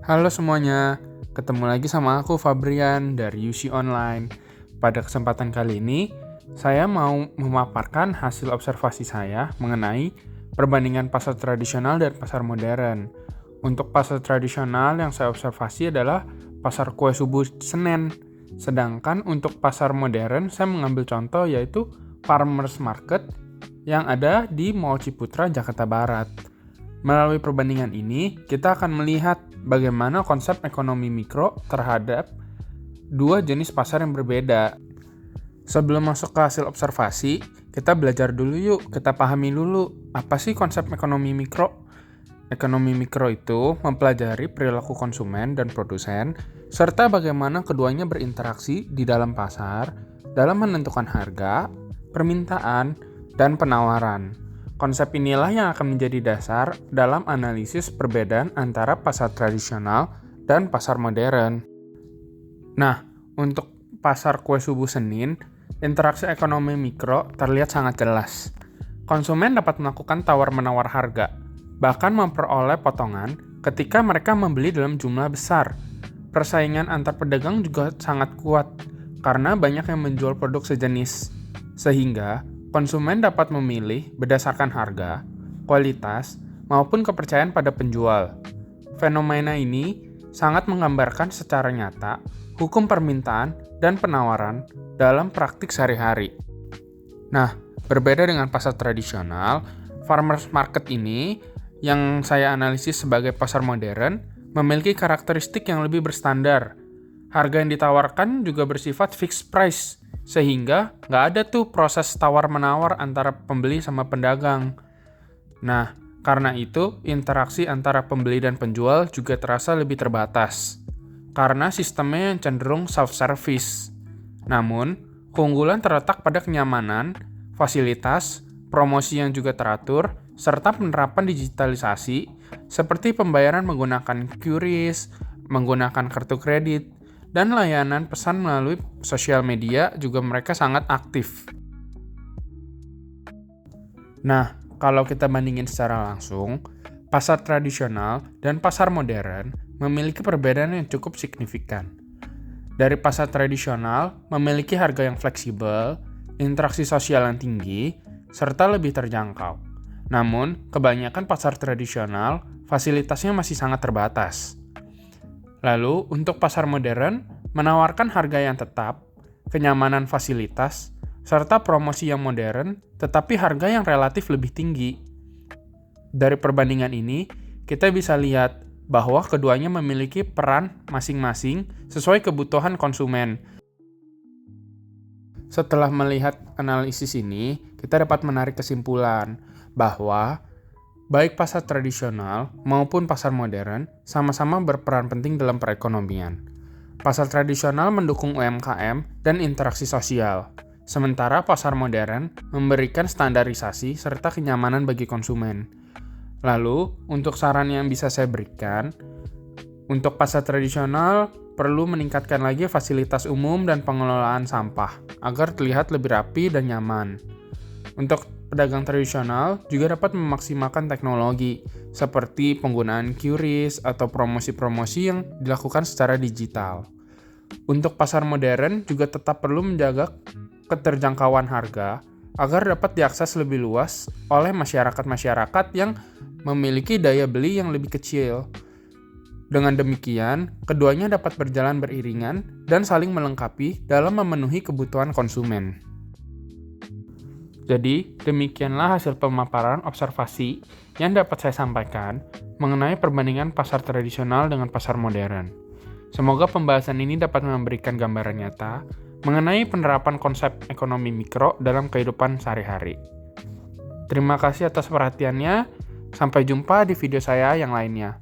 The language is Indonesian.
Halo semuanya, ketemu lagi sama aku Fabrian dari UC Online. Pada kesempatan kali ini, saya mau memaparkan hasil observasi saya mengenai perbandingan pasar tradisional dan pasar modern. Untuk pasar tradisional yang saya observasi adalah pasar kue subuh Senen. Sedangkan untuk pasar modern, saya mengambil contoh yaitu Farmers Market yang ada di Mall Ciputra, Jakarta Barat. Melalui perbandingan ini, kita akan melihat bagaimana konsep ekonomi mikro terhadap dua jenis pasar yang berbeda. Sebelum masuk ke hasil observasi, kita belajar dulu yuk, kita pahami dulu apa sih konsep ekonomi mikro. Ekonomi mikro itu mempelajari perilaku konsumen dan produsen, serta bagaimana keduanya berinteraksi di dalam pasar dalam menentukan harga, permintaan, dan penawaran. Konsep inilah yang akan menjadi dasar dalam analisis perbedaan antara pasar tradisional dan pasar modern. Nah, untuk pasar kue subuh Senin, interaksi ekonomi mikro terlihat sangat jelas. Konsumen dapat melakukan tawar-menawar harga, bahkan memperoleh potongan ketika mereka membeli dalam jumlah besar. Persaingan antar pedagang juga sangat kuat, karena banyak yang menjual produk sejenis. Sehingga, konsumen dapat memilih berdasarkan harga, kualitas, maupun kepercayaan pada penjual. Fenomena ini sangat menggambarkan secara nyata hukum permintaan dan penawaran dalam praktik sehari-hari. Nah, berbeda dengan pasar tradisional, farmers market ini yang saya analisis sebagai pasar modern memiliki karakteristik yang lebih berstandar. Harga yang ditawarkan juga bersifat fixed price, sehingga nggak ada tuh proses tawar-menawar antara pembeli sama pedagang. Nah, karena itu interaksi antara pembeli dan penjual juga terasa lebih terbatas, karena sistemnya yang cenderung self-service. Namun, keunggulan terletak pada kenyamanan, fasilitas, promosi yang juga teratur, serta penerapan digitalisasi, seperti pembayaran menggunakan QRIS, menggunakan kartu kredit, dan layanan pesan melalui sosial media juga mereka sangat aktif. Nah, kalau kita bandingin secara langsung, pasar tradisional dan pasar modern memiliki perbedaan yang cukup signifikan. Dari pasar tradisional memiliki harga yang fleksibel, interaksi sosial yang tinggi, serta lebih terjangkau. Namun, kebanyakan pasar tradisional fasilitasnya masih sangat terbatas. Lalu, untuk pasar modern, menawarkan harga yang tetap, kenyamanan fasilitas, serta promosi yang modern, tetapi harga yang relatif lebih tinggi. Dari perbandingan ini, kita bisa lihat bahwa keduanya memiliki peran masing-masing sesuai kebutuhan konsumen. Setelah melihat analisis ini, kita dapat menarik kesimpulan bahwa baik pasar tradisional maupun pasar modern sama-sama berperan penting dalam perekonomian. Pasar tradisional mendukung UMKM dan interaksi sosial, sementara pasar modern memberikan standarisasi serta kenyamanan bagi konsumen. Lalu, untuk saran yang bisa saya berikan, untuk pasar tradisional perlu meningkatkan lagi fasilitas umum dan pengelolaan sampah agar terlihat lebih rapi dan nyaman. Untuk pedagang tradisional juga dapat memaksimalkan teknologi, seperti penggunaan QRIS atau promosi-promosi yang dilakukan secara digital. Untuk pasar modern juga tetap perlu menjaga keterjangkauan harga agar dapat diakses lebih luas oleh masyarakat-masyarakat yang memiliki daya beli yang lebih kecil. Dengan demikian, keduanya dapat berjalan beriringan dan saling melengkapi dalam memenuhi kebutuhan konsumen. Jadi, demikianlah hasil pemaparan observasi yang dapat saya sampaikan mengenai perbandingan pasar tradisional dengan pasar modern. Semoga pembahasan ini dapat memberikan gambaran nyata mengenai penerapan konsep ekonomi mikro dalam kehidupan sehari-hari. Terima kasih atas perhatiannya. Sampai jumpa di video saya yang lainnya.